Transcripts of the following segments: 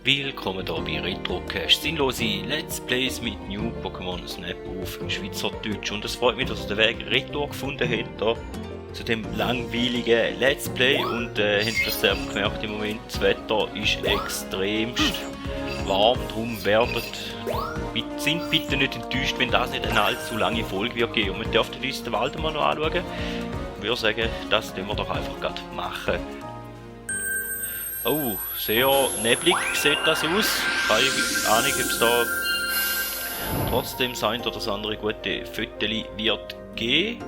Willkommen hier bei Retrocast. Sinnlose Let's Plays mit New Pokémon Snap auf Schweizerdeutsch. Und es freut mich, dass ihr den Weg Retour gefunden habt hier zu dem langweiligen Let's Play. Und habt ihr selber gemerkt, im Moment das Wetter ist extremst warm. Darum sind bitte nicht enttäuscht, wenn das nicht eine allzu lange Folge wird geben. Und wir dürften uns den Wald mal noch anschauen. Ich würde sagen, das können wir doch einfach gerade machen. Oh, sehr neblig sieht das aus. Keine Ahnung, ob es da trotzdem sein oder das andere gute Föteli wird geben.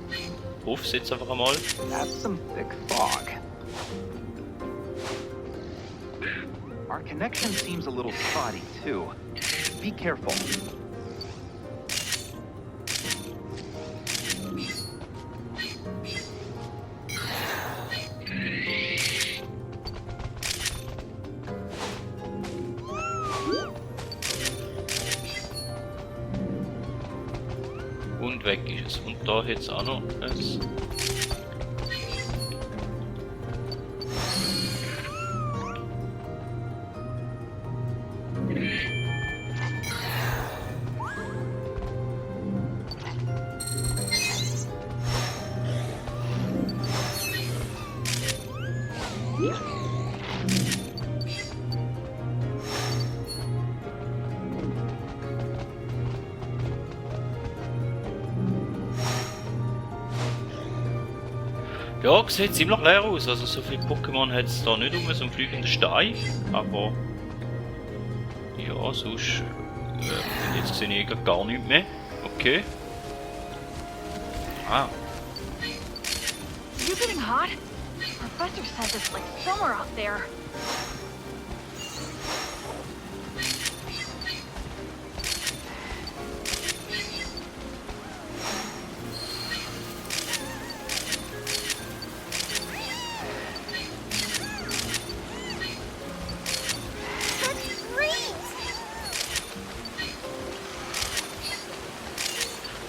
Ich hoffe es jetzt einfach einmal. That's some thick fog. Our connection seems a little spotty too. Be careful. Und weg ist es. Und da jetzt auch noch eins. Ja, sieht ziemlich leer aus, also so viele Pokémon hat es da nicht um, so einen fliegenden Stein, aber ja, sonst jetzt sehe ich gar nichts mehr. Okay. Ah. Are you getting hot? Professor says it's like summer out there.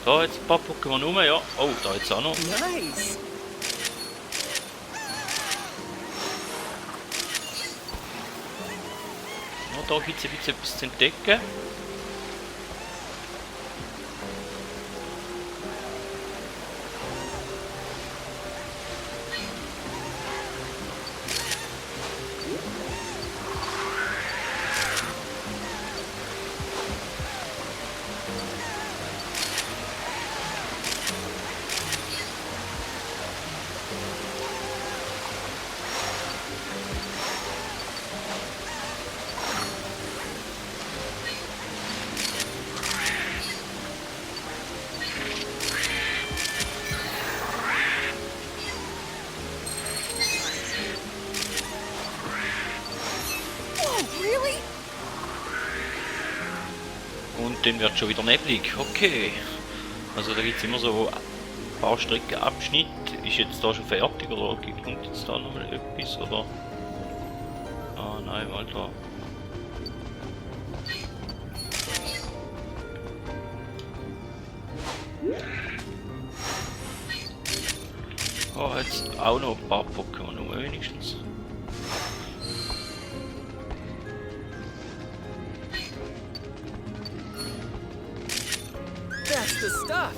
Da jetzt ein paar Pokémon rum, ja. Oh, da jetzt auch noch. Nice. Ja, da gibt es ein bisschen etwas zu entdecken. Und dann wird schon wieder neblig. Okay. Also da gibt es immer so ein paar Streckenabschnitte. Ist jetzt da schon fertig oder kommt jetzt da nochmal etwas oder? Ah nein, mal da. Oh, jetzt auch noch ein paar Pokémon wenigstens. That's the stuff.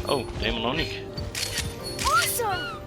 Oh, nehmen wir noch nicht. Awesome!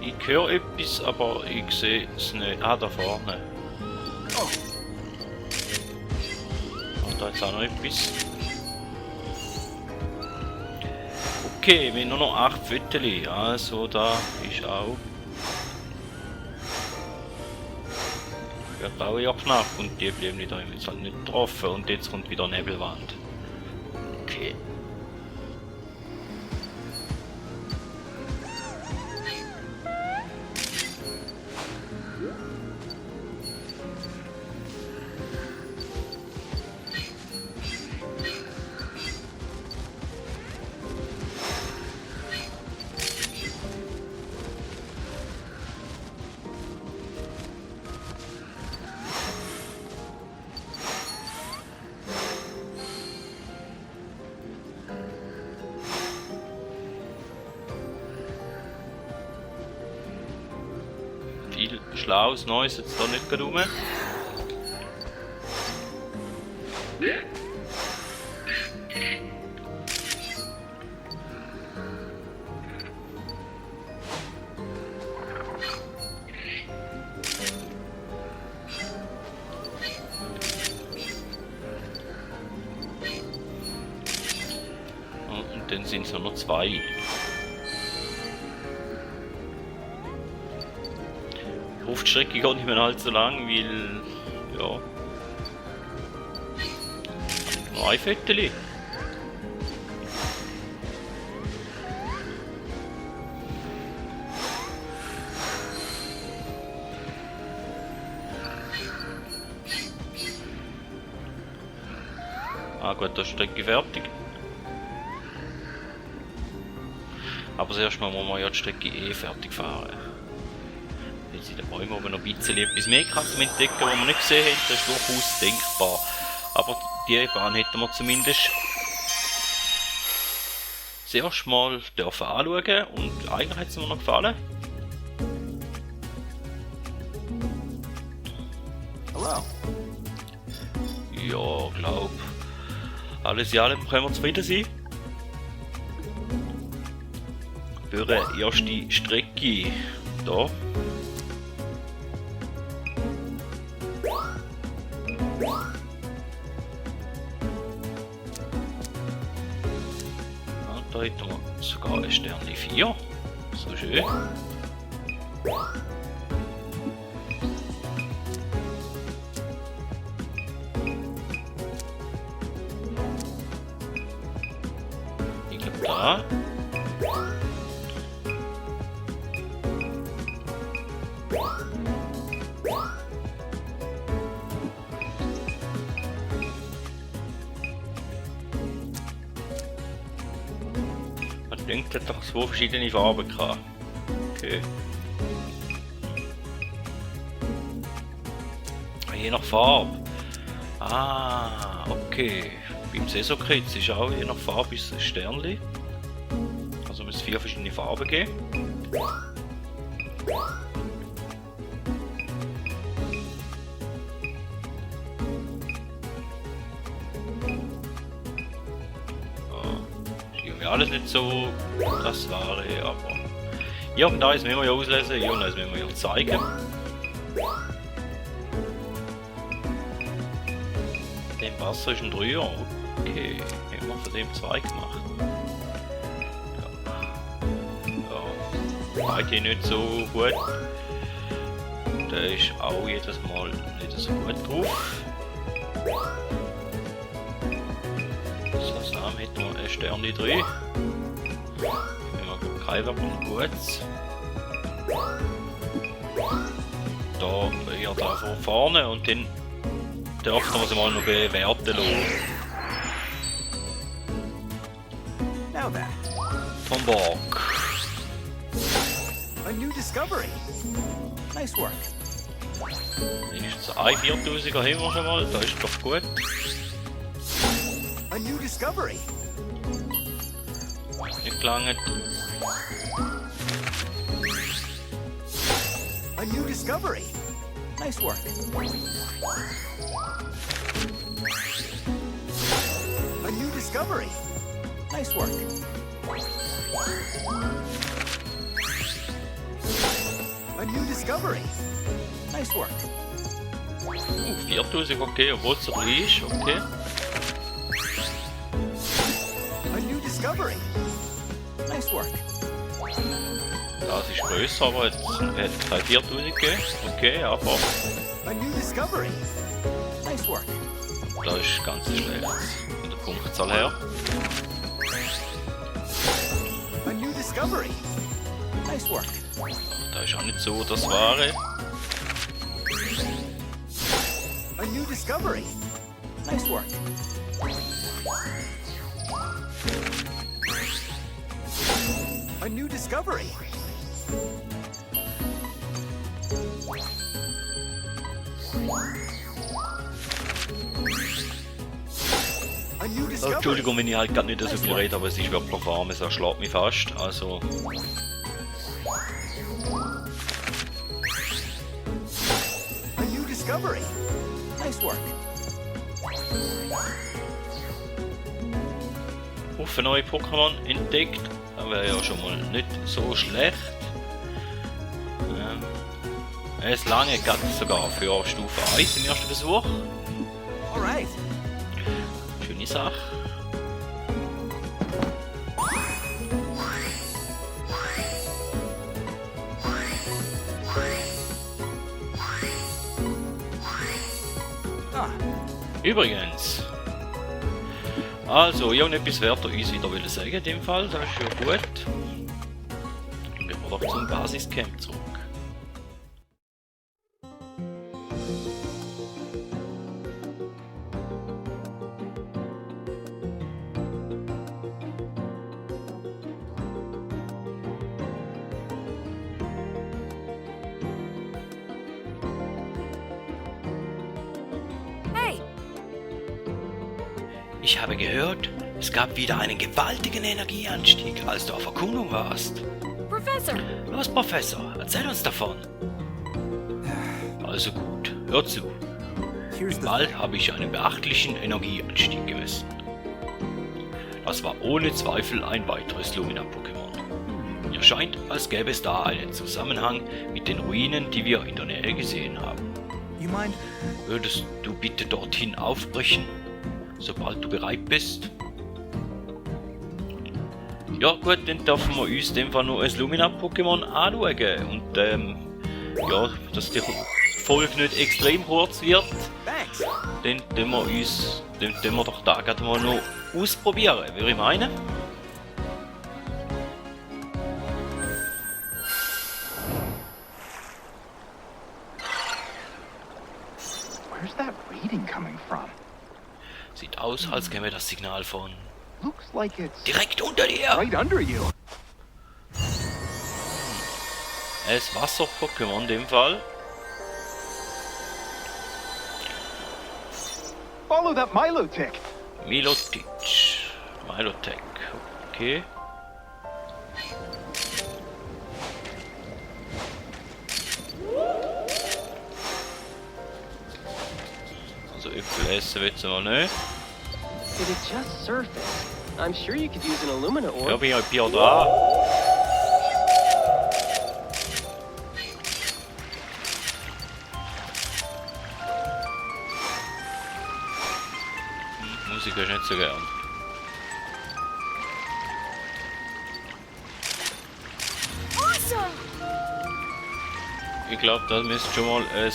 Ich höre etwas, aber ich sehe es nicht. Ah, da vorne. Oh, macht da jetzt auch noch etwas. Okay, wir haben nur noch 8 Viertel, also da ist auch... Wird auch eher knapp und die bleiben da jetzt halt nicht getroffen und jetzt kommt wieder Nebelwand. Okay. Viel Schlaues Neues jetzt da nicht gerade rum. Und dann sind es nur noch 2. Die Strecke geht nicht mehr allzu lang, weil, ja, nur ein Viertel. Gut, da ist die Strecke fertig. Aber zuerst mal muss man ja die Strecke fertig fahren. Jetzt in den Bäumen oben noch ein bisschen etwas mehr kann zum Entdecken, was wir nicht gesehen haben, das ist durchaus denkbar. Aber die Bahn hätten wir zumindest zuerst mal dürfen anschauen und eigentlich hat es mir noch gefallen. Hello. Ja, glaub. Alles in allem können wir zufrieden sein. Für die erste Strecke da. Da hätten wir sogar ein Sternli 4. So schön. Ich glaube da. Ich denke, es hat doch 2 verschiedene Farben gehabt. Okay. Je nach Farbe. Ah, okay. Beim Saison-Kritz ist auch je nach Farbe ein Sternli. Also muss es 4 verschiedene Farben geben. Alles nicht so das Wahre, aber irgendeines müssen wir ja auslesen, irgendeines müssen wir ja zeigen. Dem Wasser ist ein 3er, okay, haben wir von dem 2 gemacht. Ja, beide nicht so gut. Der ist auch jedes Mal nicht so gut drauf. Sam hat noch ein Sternli 3. Wenn wir kein aber noch gut. Da eher da von vorne und dann dürfen wir sie mal noch bewerten lassen. Vom Borg. A new discovery. Nice work. Mindestens ein 4000er haben wir schon mal, das ist doch gut. A new discovery. Nicht gelangt. A new discovery. Nice work. A new discovery. Nice work. A new discovery. Nice work. 4000, okay, obwohl es so klein ist, okay. discovery. Nice work. Das ist grösser, aber jetzt hat keine 4000 gegeben. Okay, aber A new discovery. Nice work. das ist ganz schlecht. Von der Punktzahl her. A new discovery. Nice work. Da ist auch nicht so das Wahre. A new discovery. Nice work. A new discovery. A new Oh, discovery. Entschuldigung, wenn ich halt gerade nicht so viel rede, aber es ist wirklich warm, es erschlägt mich fast. Also, A new discovery. Nice work. Haufen neue Pokémon entdeckt. Das wäre ja schon mal nicht so schlecht. Es lange geht sogar für Stufe 1 im ersten Versuch. Alright. Schöne Sache. Ah, Übrigens. Also, ich habe etwas Wert uns wieder sagen in dem Fall, das ist ja gut. Dann gehen wir doch zum Basiscamp zurück. Hey, Ich habe gehört, es gab wieder einen gewaltigen Energieanstieg, als du auf Erkundung warst. Professor. Los, Professor, erzähl uns davon. Also gut, hör zu. here's the Bald habe ich einen beachtlichen Energieanstieg gemessen. Das war ohne Zweifel ein weiteres Lumina-Pokémon. Mir scheint, als gäbe es da einen Zusammenhang mit den Ruinen, die wir in der Nähe gesehen haben. You mind? Würdest du bitte dorthin aufbrechen, sobald du bereit bist? Ja gut, dann dürfen wir uns in dem Fall noch ein Lumina-Pokémon anschauen. Und ja, dass die Folge nicht extrem kurz wird, Thanks. dann tun wir doch da gerade mal noch ausprobieren, würde ich meinen. Where's that reading coming from? Sieht aus, als käme das Signal von Looks like it's direkt unter dir. right under you. Ein Wasser-Pokémon in dem Fall. Follow that Milotic. Milotic. Milotech. Okay. Also Äpfel essen willst du mal nicht. It had just surfaced. I'm sure you could use an Illumina Ja, orb. bin ich Bier da. Musik ist nicht so gern. Awesome! Ich glaube, da müsste schon mal ein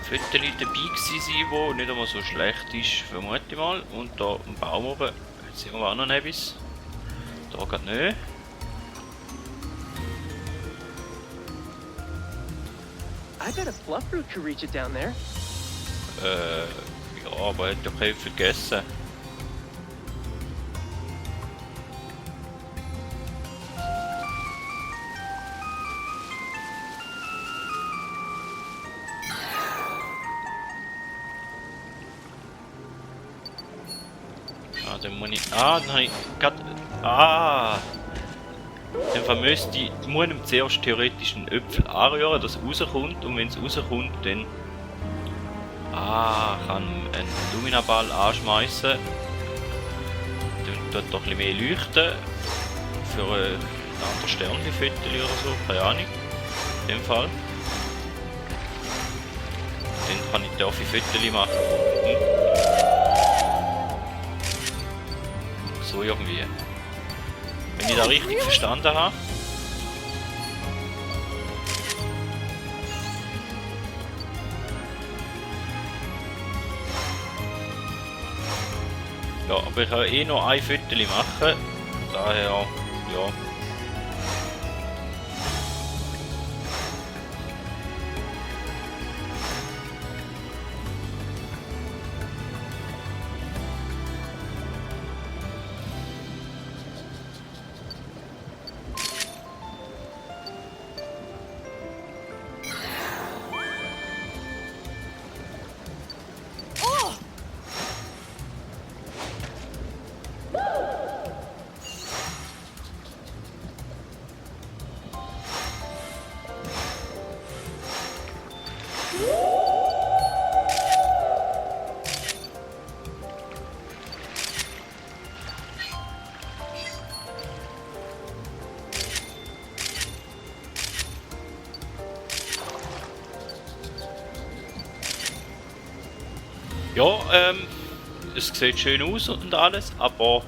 Viertel dabei gewesen sein, wo nicht einmal so schlecht ist, vermute ich mal. Und da ein Baum oben, jetzt sehen wir auch noch etwas. Da geht nicht. I bet a Fluffroot could reach it down there. Ja, aber er hat ja keinen vergessen. Ah, dann muss ich. Ah, dann habe ich grad. Ah! Dann vermößt die. Muss ich zuerst theoretisch einen Äpfel anrühren, dass es rauskommt. Und wenn es rauskommt, dann. Ah, kann einen Luminaball anschmeißen. Dann tut doch ein bisschen mehr leuchten. Für ein anderes Sternenviertel oder so, keine Ahnung. In dem Fall. Dann kann ich dafür Viertel machen. so irgendwie. Wenn ich da richtig verstanden habe. Ja, aber ich kann eh noch ein Viertel machen. Daher, ja. Ja, es sieht schön aus und alles, aber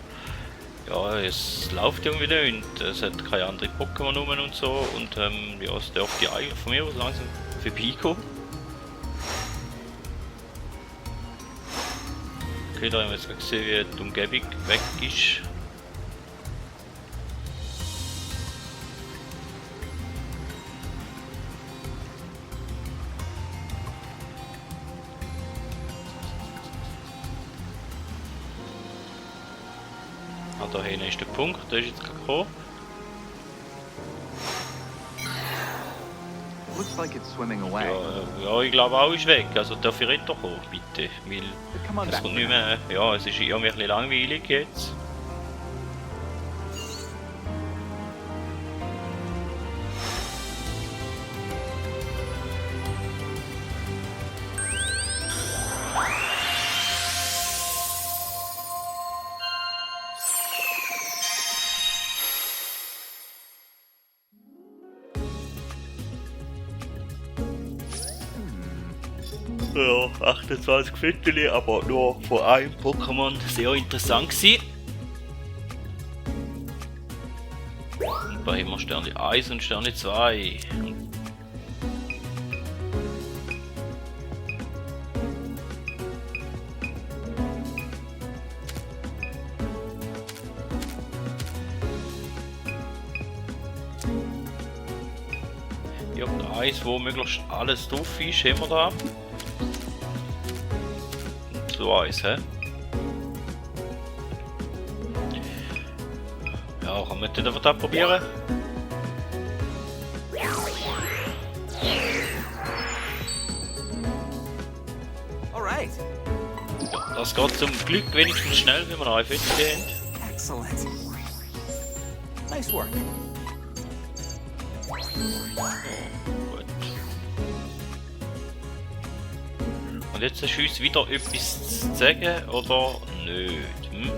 ja, es läuft irgendwie nicht und es hat keine anderen Pokémon rum und so und ja, es dürfte eigentlich von mir aus langsam vorbeikommen. Okay, da haben wir jetzt gesehen, wie die Umgebung weg ist. Da hinten ist der Punkt, der ist jetzt gekommen. Looks like it's swimming away. Ja, ich glaube auch ist weg. Also darf ich nicht hoch, bitte. Weil Come on es back. kommt nicht mehr. Ja, es ist irgendwie ein bisschen langweilig jetzt. Ja, 28 Viertel, aber nur von einem Pokémon. Sehr interessant gewesen. Und da haben wir Sterne 1 und Sterne 2. Ja, und eins, wo möglichst alles drauf ist, haben wir da. So eins, hä? Ja, kann man das einfach da probieren? Alright. Ja, das geht zum Glück wenigstens schnell, wenn wir noch ein Viertel haben. Excellent. Nice work. Gut. Und jetzt hast du uns wieder etwas zu sagen, oder nicht? Hm?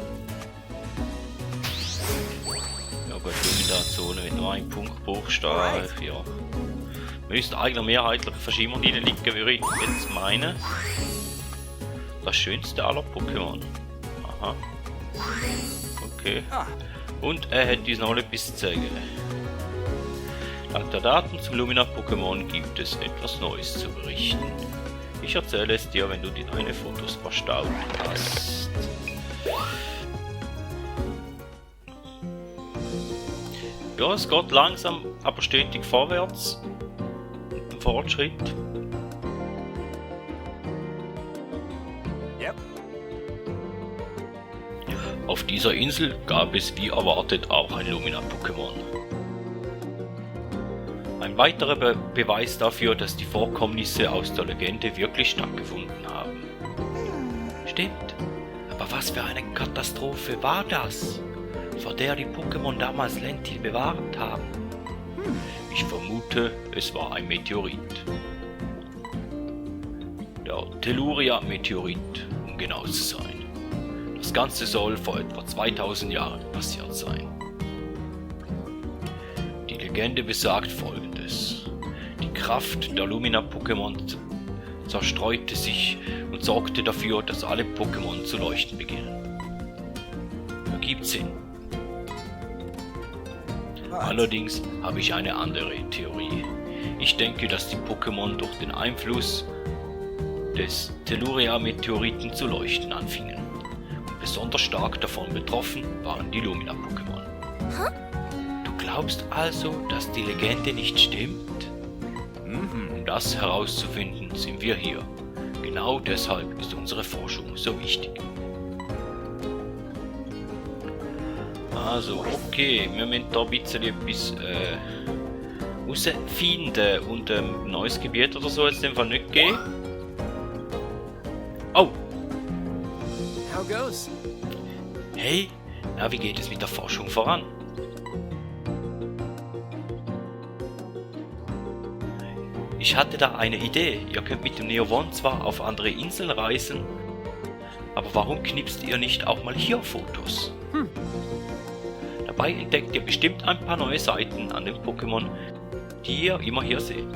Ja gut, Lumination mit nur einem Punkt Bruchstahl, ja. Müsste eigentlich mehrheitlich verschimmern liegen, würde ich jetzt meinen. Das schönste aller Pokémon. Aha. Okay. Ah, Und er hat uns noch etwas zu sagen. Laut der Daten zum Lumina-Pokémon gibt es etwas Neues zu berichten. Ich erzähle es dir, wenn du die deine Fotos verstaut hast. Ja, es geht langsam, aber stetig vorwärts. Ein Fortschritt. yep. Auf dieser Insel gab es wie erwartet auch ein Lumina-Pokémon. Ein weiterer Beweis dafür, dass die Vorkommnisse aus der Legende wirklich stattgefunden haben. Stimmt, aber was für eine Katastrophe war das, vor der die Pokémon damals Lentil bewahrt haben? Ich vermute, es war ein Meteorit. Der Telluria-Meteorit, um genau zu sein. Das Ganze soll vor etwa 2000 Jahren passiert sein. Die Legende besagt Folgendes. Die Kraft der Lumina-Pokémon zerstreute sich und sorgte dafür, dass alle Pokémon zu leuchten beginnen. ergibt Sinn. But Allerdings habe ich eine andere Theorie. Ich denke, dass die Pokémon durch den Einfluss des Telluria-Meteoriten zu leuchten anfingen. Und besonders stark davon betroffen waren die Lumina-Pokémon. Du glaubst also, dass die Legende nicht stimmt? Um das herauszufinden, sind wir hier. Genau deshalb ist unsere Forschung so wichtig. Also, okay, wir müssen da ein bisschen etwas herausfinden und ein neues Gebiet oder so jetzt in dem Fall nicht gehen. Oh, How goes? hey, na, wie geht es mit der Forschung voran? Ich hatte da eine Idee. Ihr könnt mit dem Neo One zwar auf andere Inseln reisen, aber warum knipst ihr nicht auch mal hier Fotos? Dabei entdeckt ihr bestimmt ein paar neue Seiten an den Pokémon, die ihr immer hier seht.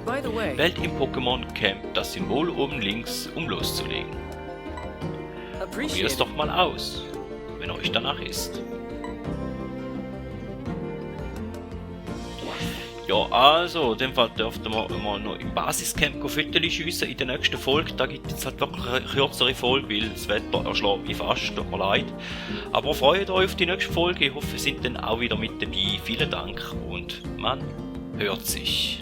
By the way, Wählt im Pokémon Camp das Symbol oben links, um loszulegen. Probiert appreciate es it. doch mal aus, wenn euch danach ist. Ja, also, in dem Fall dürften wir mal noch im Basiscamp Fotos schiessen in der nächsten Folge. Da gibt es halt wirklich eine kürzere Folge, weil das Wetter erschlägt mich fast, tut mir leid. Aber freut euch auf die nächste Folge, ich hoffe, ihr seid dann auch wieder mit dabei. Vielen Dank und man hört sich.